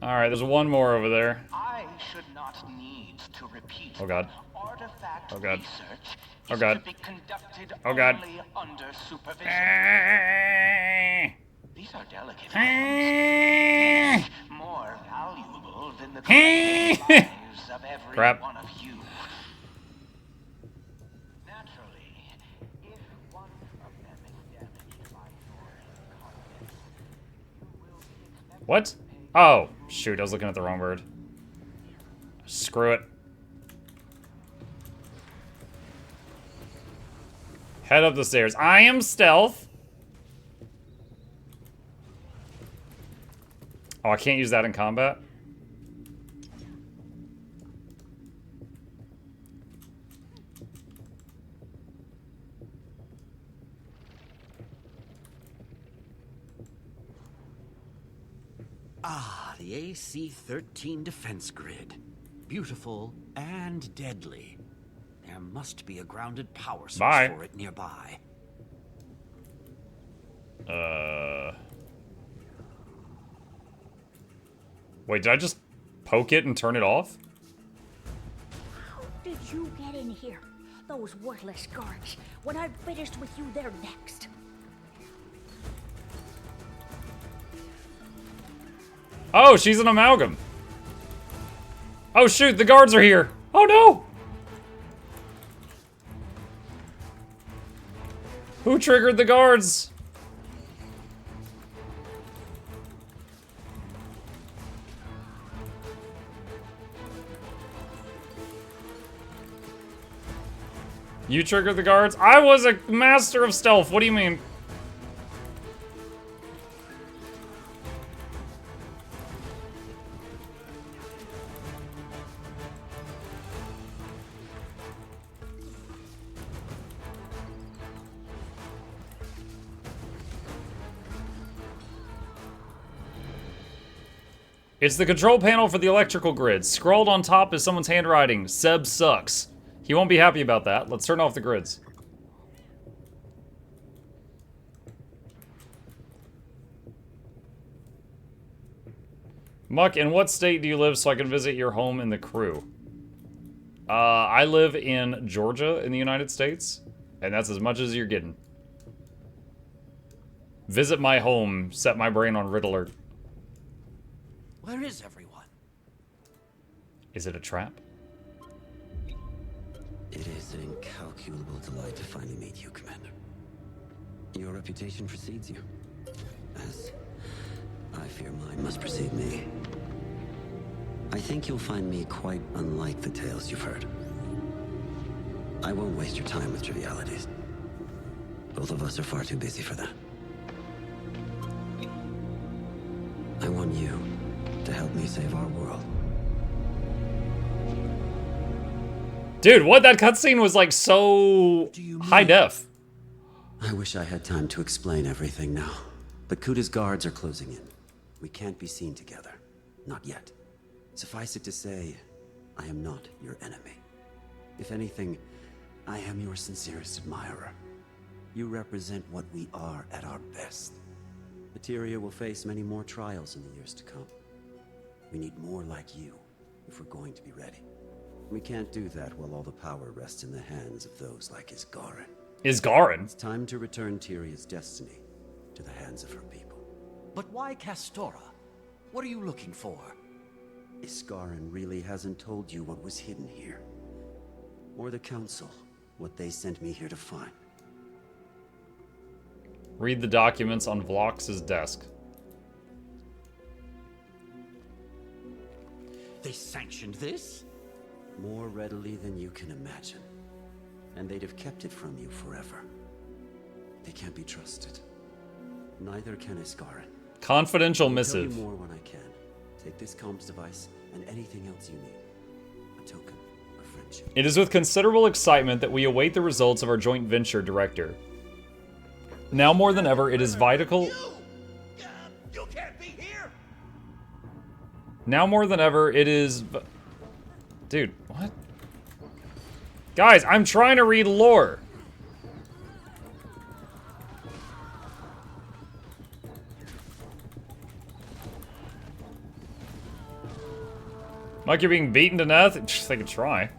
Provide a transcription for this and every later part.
Alright, there's one more over there. I should not need to repeat. Oh god. Artifact Oh god. research Oh is god. to be conducted Oh god. only under supervision. These are delicate items, more valuable than the collective lives of every Crap. one of you. Naturally, if one of them is damaged by your incompetence, you will be expected What? to pay. Oh, shoot, I was looking at the wrong bird. Screw it. Head up the stairs. I am stealth. Oh, I can't use that in combat? Ah, the AC-13 defense grid. Beautiful and deadly. There must be a grounded power source Bye. for it nearby. Wait, did I just poke it and turn it off? How did you get in here? Those worthless guards. When I'm finished with you, they're next. Oh, she's an amalgam. Oh shoot, the guards are here. Oh no! Who triggered the guards? You triggered the guards? I was a master of stealth. What do you mean? It's the control panel for the electrical grid. Scrawled on top is someone's handwriting. Seb sucks. He won't be happy about that. Let's turn off the grids. Muck, in what state do you live so I can visit your home in the crew? I live in Georgia in the United States, and that's as much as you're getting. Visit my home, set my brain on red alert. Where is everyone? Is it a trap? It is an incalculable delight to finally meet you, Commander. Your reputation precedes you, as I fear mine must precede me. I think you'll find me quite unlike the tales you've heard. I won't waste your time with trivialities. Both of us are far too busy for that. I want you to help me save our world. Dude, what? That cutscene was like so high def. I wish I had time to explain everything now, but Kuda's guards are closing in. We can't be seen together. Not yet. Suffice it to say, I am not your enemy. If anything, I am your sincerest admirer. You represent what we are at our best. Materia will face many more trials in the years to come. We need more like you if we're going to be ready. We can't do that while all the power rests in the hands of those like Isgarin. Isgarin? It's time to return Tyria's destiny to the hands of her people. But why Castora? What are you looking for? Isgarin really hasn't told you what was hidden here. Or the Council, what they sent me here to find. Read the documents on Vlox's desk. They sanctioned this? More readily than you can imagine. And they'd have kept it from you forever. They can't be trusted. Neither can Isgarin. Confidential I'll missive. tell you more when I can. Take this comms device and anything else you need. A token of friendship. It is with considerable excitement that we await the results of our joint venture, Director. Now more than ever, it is vital. You can't be here. Now more than ever, it is. Dude, what? Guys, I'm trying to read lore. Like you're being beaten to death? They could try.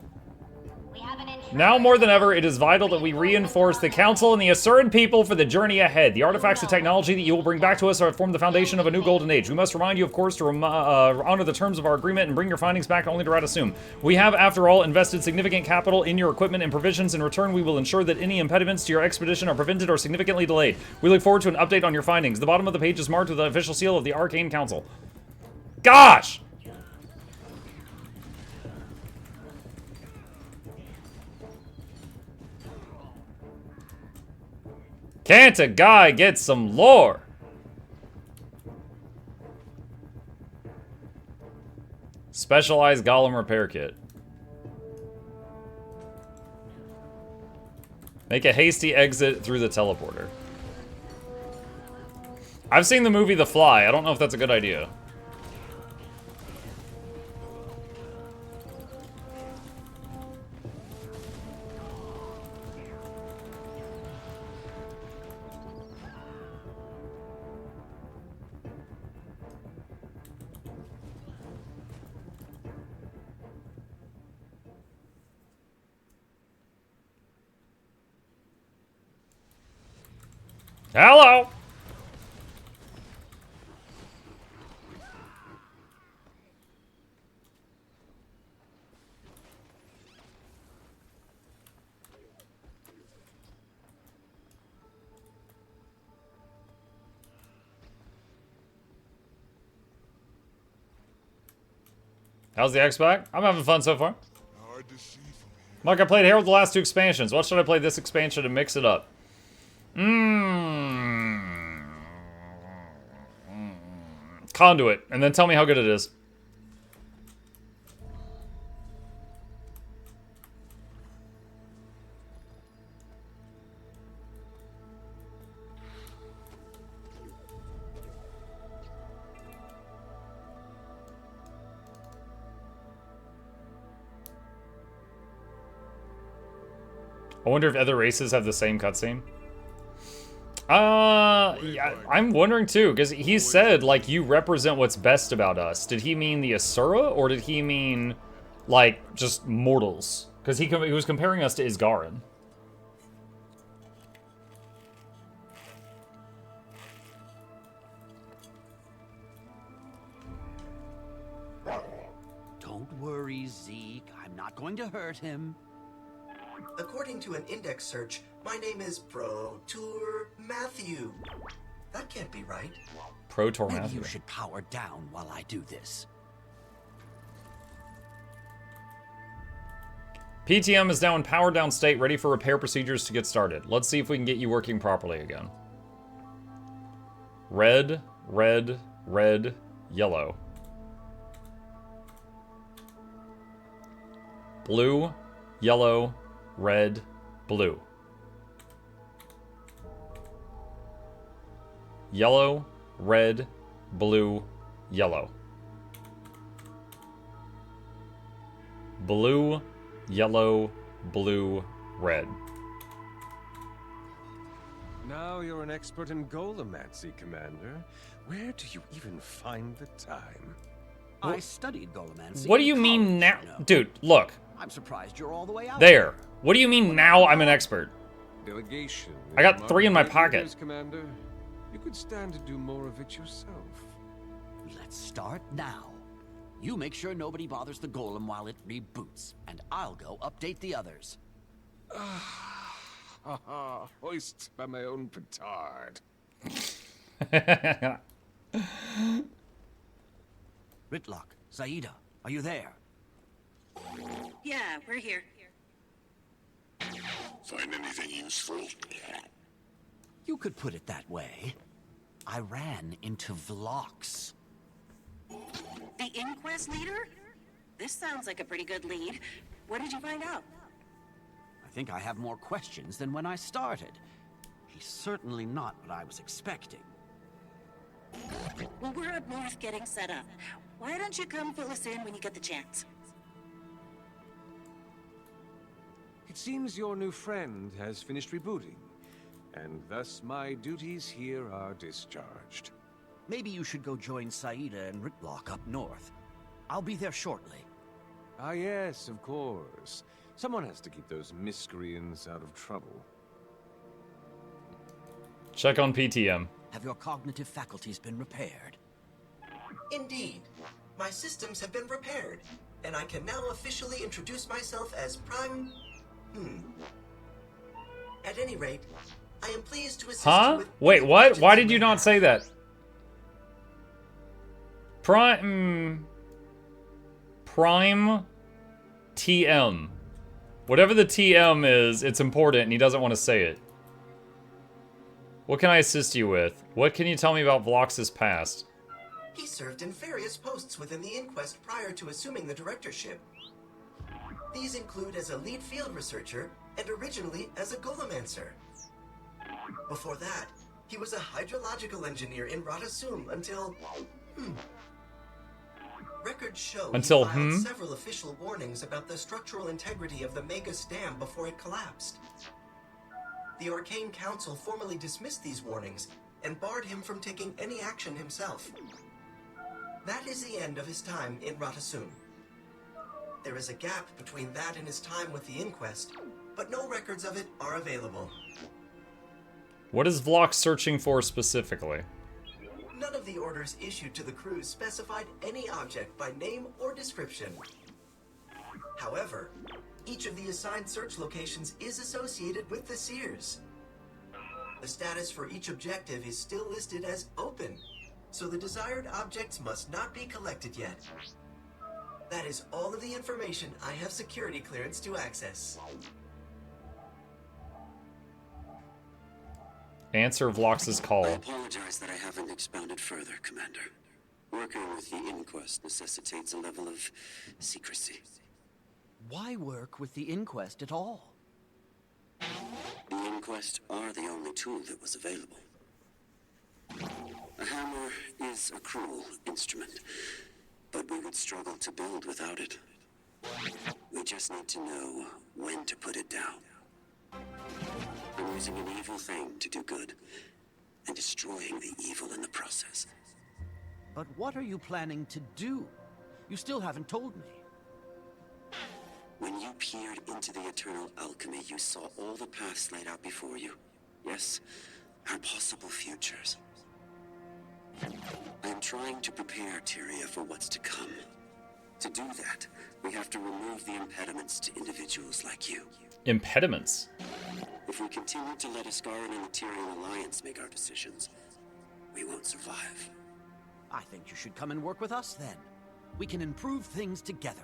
We have an intruder. Now more than ever, it is vital that we reinforce the Council and the Asuran people for the journey ahead. The artifacts of technology that you will bring back to us are form the foundation of a new golden age. We must remind you, of course, to honor the terms of our agreement and bring your findings back only to Radasum. We have, after all, invested significant capital in your equipment and provisions. In return, we will ensure that any impediments to your expedition are prevented or significantly delayed. We look forward to an update on your findings. The bottom of the page is marked with the official seal of the Arcane Council. Gosh! Can't a guy get some lore? Specialized golem repair kit. Make a hasty exit through the teleporter. I've seen the movie The Fly. I don't know if that's a good idea. Hello! How's the X-Pack? I'm having fun so far. Hard to see from here. Like, I played Herald the last 2 expansions. What should I play this expansion to mix it up? Conduit, and then tell me how good it is. I wonder if other races have the same cutscene. Yeah, I'm wondering too, because he said, like, you represent what's best about us. Did he mean the Asura, or did he mean, like, just mortals? Because he was comparing us to Isgarin. Don't worry, Zeke. I'm not going to hurt him. According to an index search, my name is Pro-Tour Matthew. That can't be right. Pro Tour Maybe Matthew. you should power down while I do this. PTM is now in powered down state, ready for repair procedures to get started. Let's see if we can get you working properly again. Red, red, red, yellow. Blue, yellow, red, blue. Yellow, red, blue, yellow. Blue, yellow, blue, red. Now you're an expert in Golomancy, Commander. Where do you even find the time? I studied Golomancy. What do you in mean college, now? you know. Dude, look. I'm surprised you're all the way out There. What do you mean now I'm an expert? Delegation. I got is 3 in my marked pocket. by Commander. You could stand to do more of it yourself. Let's start now. You make sure nobody bothers the golem while it reboots, and I'll go update the others. Hoist by my own petard. Ritlock, Zaida, are you there? Yeah, we're here. Find anything useful? You could put it that way. I ran into Vlox. The inquest leader? This sounds like a pretty good lead. What did you find out? I think I have more questions than when I started. He's certainly not what I was expecting. Well, we're up north getting set up. Why don't you come fill us in when you get the chance? It seems your new friend has finished rebooting, and thus my duties here are discharged. Maybe you should go join Saida and Ritlock up north. I'll be there shortly. Ah, yes, of course. Someone has to keep those miscreants out of trouble. Check on PTM. Have your cognitive faculties been repaired? Indeed. My systems have been repaired, and I can now officially introduce myself as Prime... At any rate, I am pleased to assist you Huh? with... Wait, what? Why did you not say that? Prime TM. Whatever the TM is, it's important and he doesn't want to say it. What can I assist you with? What can you tell me about Vlox's past? He served in various posts within the Inquest prior to assuming the directorship. These include as a lead field researcher and originally as a Golomancer. Before that, he was a hydrological engineer in Ratasum until... Records show Until he filed several official warnings about the structural integrity of the Magus Dam before it collapsed. The Arcane Council formally dismissed these warnings and barred him from taking any action himself. That is the end of his time in Ratasum. There is a gap between that and his time with the Inquest, but no records of it are available. What is Vlox searching for specifically? None of the orders issued to the crews specified any object by name or description. However, each of the assigned search locations is associated with the Seers. The status for each objective is still listed as open, so the desired objects must not be collected yet. That is all of the information I have security clearance to access. Answer Vlox's call. I apologize that I haven't expounded further, Commander. Working with the Inquest necessitates a level of secrecy. Why work with the Inquest at all? The Inquest are the only tool that was available. A hammer is a cruel instrument, but we would struggle to build without it. We just need to know when to put it down. I'm using an evil thing to do good, and destroying the evil in the process. But what are you planning to do? You still haven't told me. When you peered into the eternal alchemy, you saw all the paths laid out before you. Yes, our possible futures. I am trying to prepare Tyria for what's to come. To do that, we have to remove the impediments to individuals like you. Impediments? If we continue to let Askaran and the Tyrian Alliance make our decisions, we won't survive. I think you should come and work with us then. We can improve things together.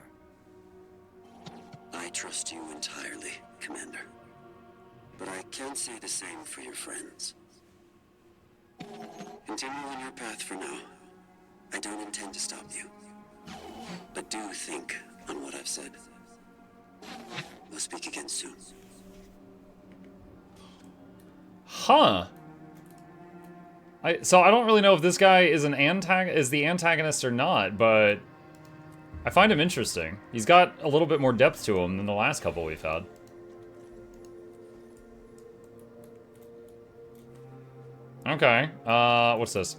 I trust you entirely, Commander. But I can't say the same for your friends. Continue on your path for now. I don't intend to stop you. But do think on what I've said. We'll speak again soon. Huh. So I don't really know if this guy is the antagonist or not, but I find him interesting. He's got a little bit more depth to him than the last couple we've had. Okay, what's this?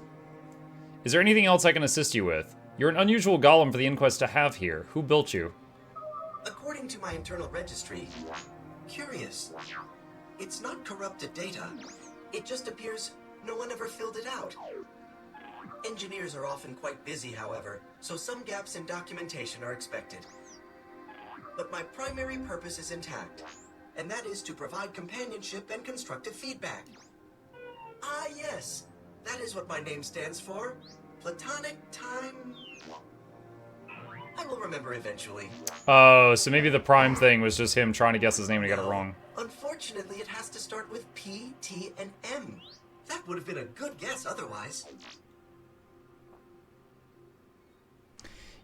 Is there anything else I can assist you with? You're an unusual golem for the Inquest to have here. Who built you? According to my internal registry, curious. It's not corrupted data. It just appears no one ever filled it out. Engineers are often quite busy, however, so some gaps in documentation are expected. But my primary purpose is intact, and that is to provide companionship and constructive feedback. Ah, yes, that is what my name stands for. Platonic Time... I will remember eventually. Oh, so maybe the Prime thing was just him trying to guess his name and he got it wrong. Unfortunately, it has to start with P, T, and M. That would have been a good guess otherwise.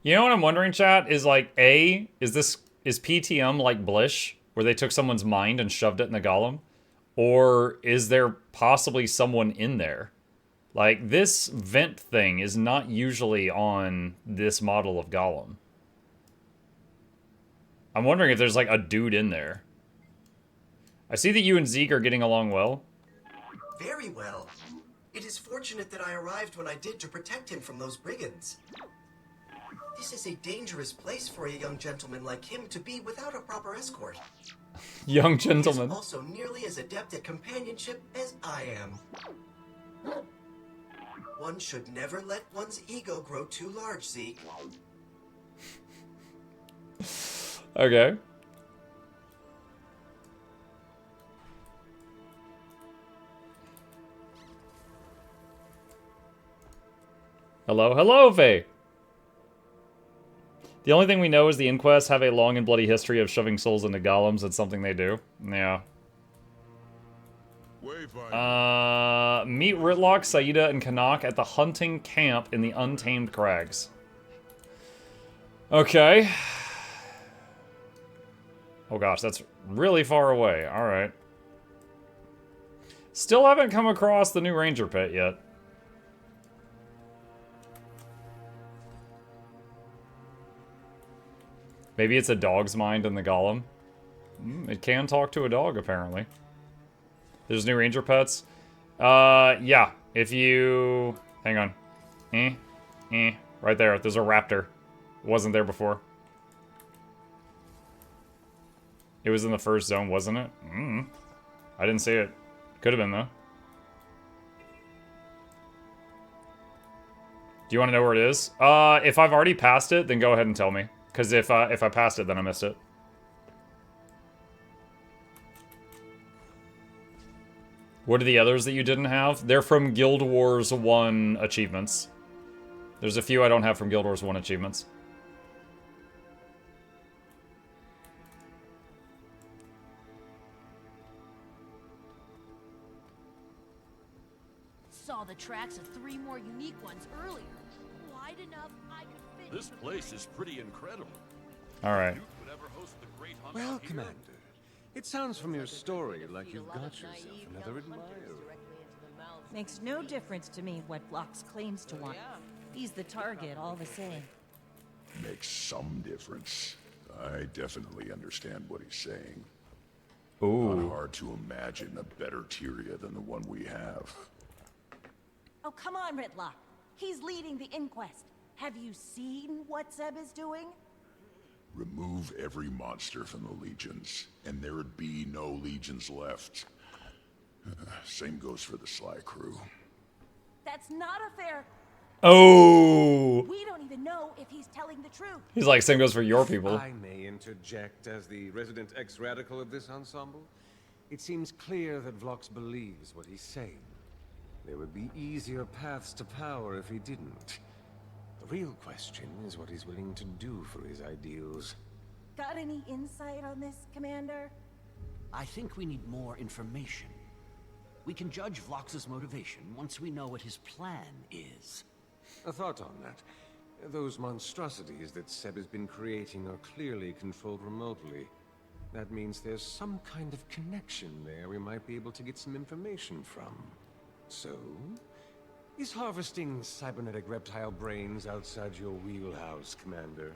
You know what I'm wondering, chat? Is like, is PTM like Blish, where they took someone's mind and shoved it in the golem? Or is there possibly someone in there? Like, this vent thing is not usually on this model of golem. I'm wondering if there's like a dude in there. I see that you and Zeke are getting along well. Very well. It is fortunate that I arrived when I did to protect him from those brigands. This This is a dangerous place for a young gentleman like him to be without a proper escort. Young He gentleman. is also nearly as adept at companionship as I am. One should never let one's ego grow too large, Zeke. Okay. Hello, hello, Faye. The only thing we know is the Inquests have a long and bloody history of shoving souls into golems. It's something they do. Yeah. Meet Ritlock, Saida, and Kanak at the hunting camp in the Untamed Crags. Okay. Oh gosh, that's really far away. Alright. Still haven't come across the new Ranger Pit yet. Maybe it's a dog's mind in the golem. It can talk to a dog, apparently. There's new ranger pets. Yeah. If you... Hang on. Right there. There's a raptor. It wasn't there before. It was in the first zone, wasn't it? I didn't see it. Could have been, though. Do you want to know where it is? If I've already passed it, then go ahead and tell me. Because if I passed it, then I missed it. What are the others that you didn't have? They're from Guild Wars 1 achievements. There's a few I don't have from Guild Wars 1 achievements. Saw the tracks of 3 more unique ones earlier. Wide enough I could fit. This place is pretty incredible. Alright. Well, Commander, it sounds from your story like you've got yourself another admirer. Makes no difference to me what Vlox claims to want. He's the target all the same. Makes some difference. I definitely understand what he's saying. Ooh. Not hard to imagine a better Tyria than the one we have. Oh, come on, Ritlock. He's leading the inquest. Have you seen what Zeb is doing? Remove every monster from the legions, and there would be no legions left. Same goes for the Sly crew. That's not a fair... Oh! We don't even know if he's telling the truth. He's like, same goes for your people. I may interject as the resident ex-radical of this ensemble. It seems clear that Vlox believes what he's saying. There would be easier paths to power if he didn't. The real question is what he's willing to do for his ideals. Got any insight on this, Commander? I think we need more information. We can judge Vlox's motivation once we know what his plan is. A thought on that. Those monstrosities that Seb has been creating are clearly controlled remotely. That means there's some kind of connection there we might be able to get some information from. So, is harvesting cybernetic reptile brains outside your wheelhouse, Commander?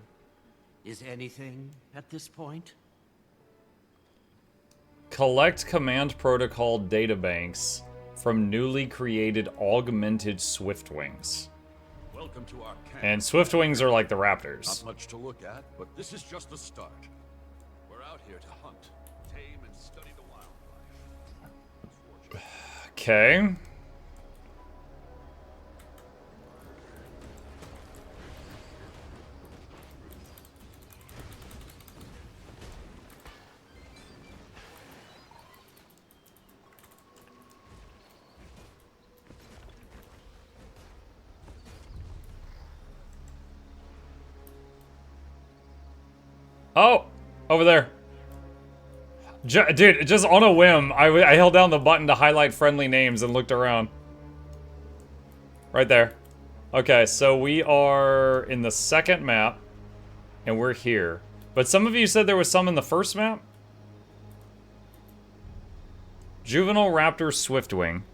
Is anything at this point? Collect command protocol databanks from newly created augmented Swiftwings. Welcome to our camp. And Swiftwings are like the raptors. Not much to look at, but this is just the start. We're out here to hunt, tame, and study the wildlife. Okay. Oh, over there. Dude, just on a whim, I held down the button to highlight friendly names and looked around. Right there. Okay, so we are in the second map, and we're here. But some of you said there was some in the first map? Juvenile Raptor Swiftwing.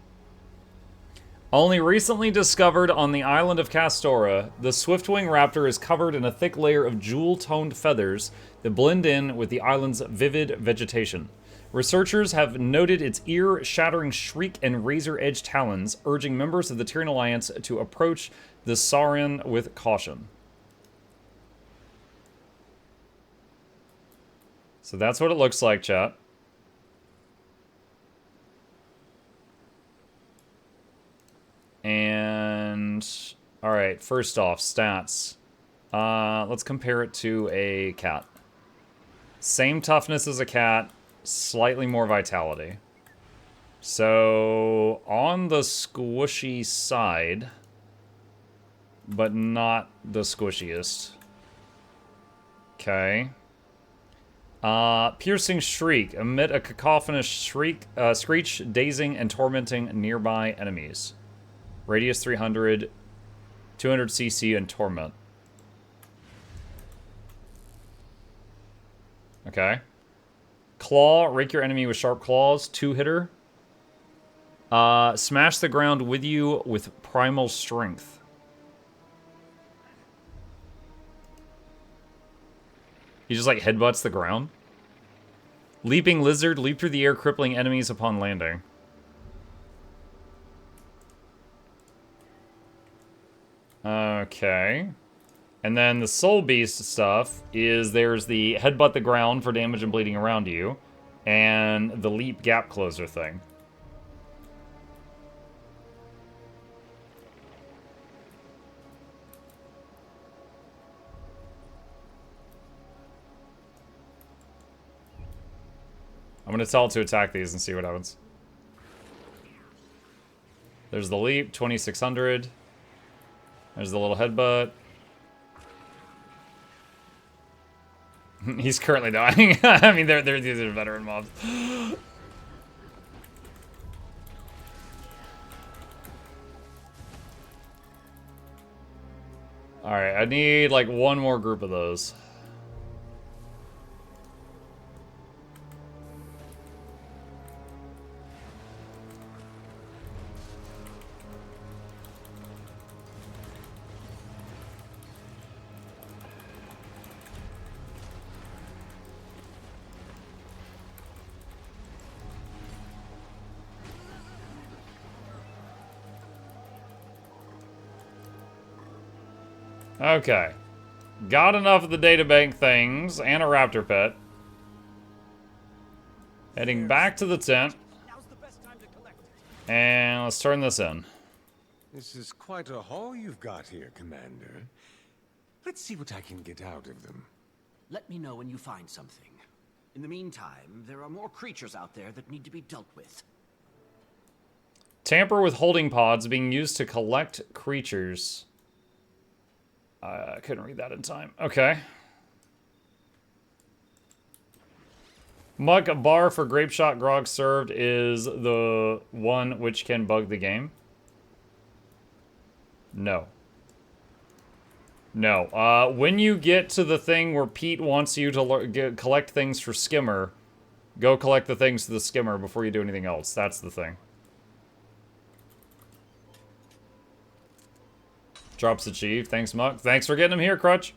Only recently discovered on the island of Castora, the Swiftwing Raptor is covered in a thick layer of jewel-toned feathers that blend in with the island's vivid vegetation. Researchers have noted its ear-shattering shriek and razor-edged talons, urging members of the Tyrian Alliance to approach the Saurian with caution. So that's what it looks like, chat. And all right, first off, stats. Let's compare it to a cat. Same toughness as a cat, slightly more vitality. So on the squishy side, but not the squishiest. Okay. Piercing Shriek. Emit a cacophonous screech, dazing and tormenting nearby enemies. Radius 300, 200 CC, and torment. Okay. Claw. Rake your enemy with sharp claws. 2-hitter. Smash the ground with you with primal strength. He just like headbutts the ground. Leaping Lizard. Leap through the air, crippling enemies upon landing. Okay. And then the Soul Beast stuff is there's the headbutt the ground for damage and bleeding around you, and the leap gap closer thing. I'm going to tell it to attack these and see what happens. There's the leap, 2600. There's the little headbutt. He's currently dying. I mean, these are veteran mobs. Alright, I need like one more group of those. Okay. Got enough of the databank things and a raptor pet. Heading back to the tent. And let's turn this in. This is quite a haul you've got here, Commander. Let's see what I can get out of them. Let me know when you find something. In the meantime, there are more creatures out there that need to be dealt with. Tamper with holding pods being used to collect creatures. I couldn't read that in time. Okay. Muck bar for grape shot grog served is the one which can bug the game. No. No. When you get to the thing where Pete wants you to collect things for Skimmer, go collect the things to the Skimmer before you do anything else. That's the thing. Drops achieved. Thanks, Muck. Thanks for getting him here, Crutch.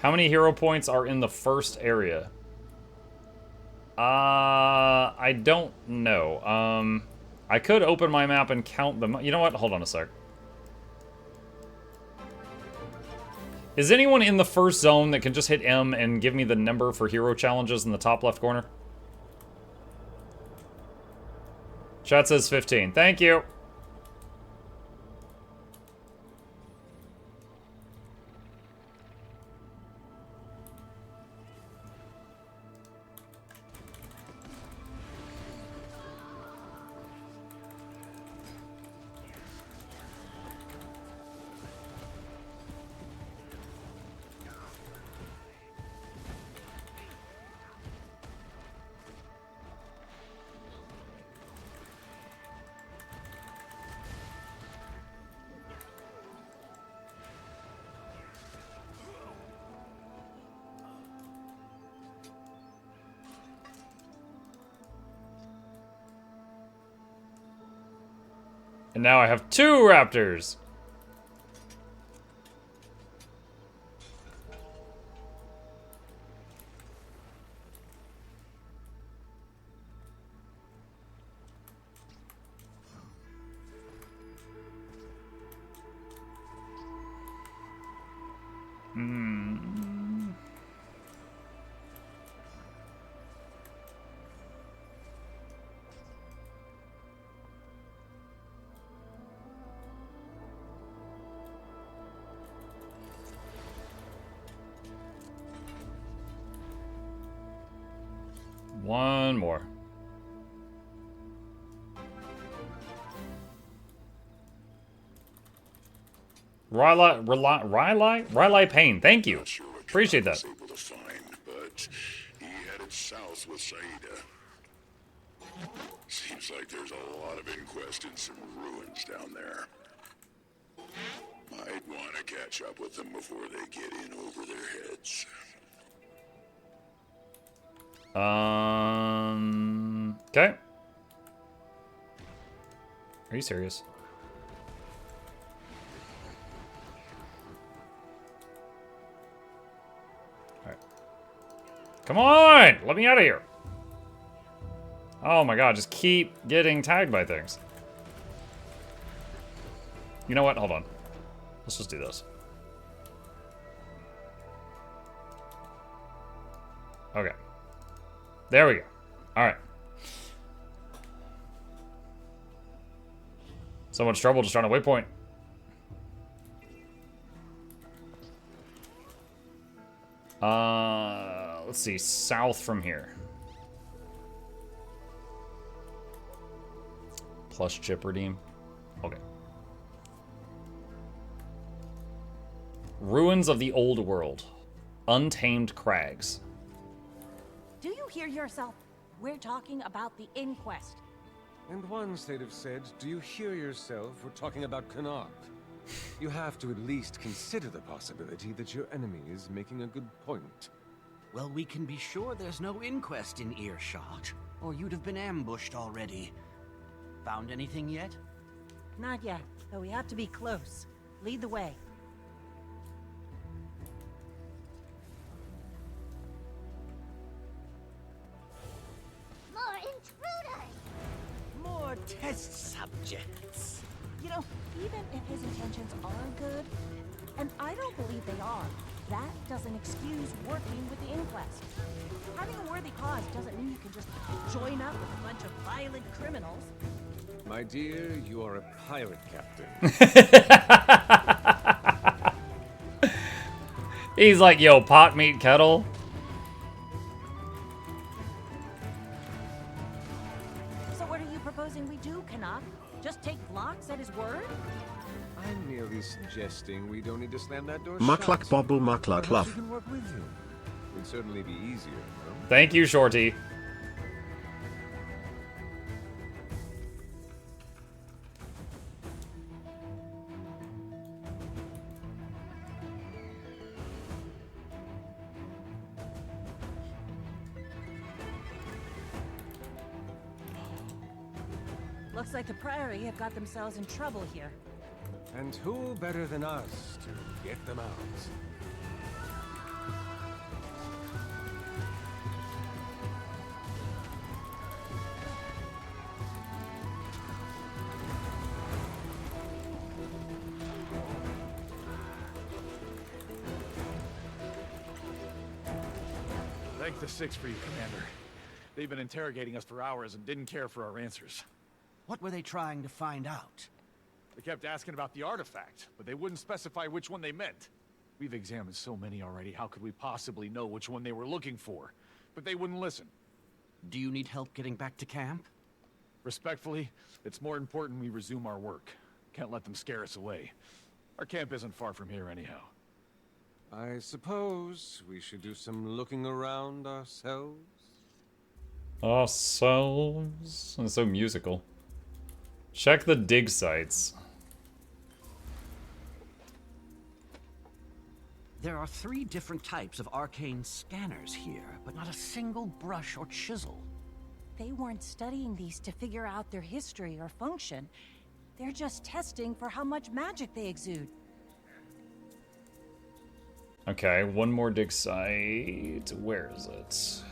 How many hero points are in the first area? I don't know. I could open my map and count them. You know what? Hold on a sec. Is anyone in the first zone that can just hit M and give me the number for hero challenges in the top left corner? Chat says 15. Thank you. And now I have 2 raptors. One more. Rylai Payne. Thank you. Appreciate that. Able to find, but he headed south with Saida. Seems like there's a lot of inquest in some ruins down there. Might want to catch up with them before they get in over their heads. Okay. Are you serious? Alright. Come on! Let me out of here! Oh my god, just keep getting tagged by things. You know what? Hold on. Let's just do this. Okay. There we go. Alright. So much trouble just trying to waypoint. Let's see. South from here. Plus chip redeem. Okay. Ruins of the Old World. Untamed crags. Do you hear yourself? We're talking about the inquest. And once they'd have said, do you hear yourself? We're talking about Canuck. You have to at least consider the possibility that your enemy is making a good point. Well, we can be sure there's no inquest in earshot, or you'd have been ambushed already. Found anything yet? Not yet, but we have to be close. Lead the way. More intruders! More test subjects. You know, even if his intentions are good, and I don't believe they are, that doesn't excuse working with the inquest. Having a worthy cause doesn't mean you can just join up with a bunch of violent criminals. My dear, you are a pirate captain. He's like, yo, pot meat kettle. So what are you proposing we do, Canuck? Just take Blocks at his word? I'm merely suggesting we don't need to slam that door Mukluk shut. bobble mukluk Perhaps love. we can work with you. It'd certainly be easier, no? Thank you, Shorty. Looks like the Priory have got themselves in trouble here. And who better than us to get them out? Thank the Six for you, Commander. They've been interrogating us for hours and didn't care for our answers. What were they trying to find out? They kept asking about the artifact, but they wouldn't specify which one they meant. We've examined so many already, how could we possibly know which one they were looking for? But they wouldn't listen. Do you need help getting back to camp? Respectfully, it's more important we resume our work. Can't let them scare us away. Our camp isn't far from here anyhow. I suppose we should do some looking around ourselves. Ourselves. It's so musical. Check the dig sites. There are 3 different types of arcane scanners here, but not a single brush or chisel. They weren't studying these to figure out their history or function. They're just testing for how much magic they exude. Okay, one more dig site. Where is it?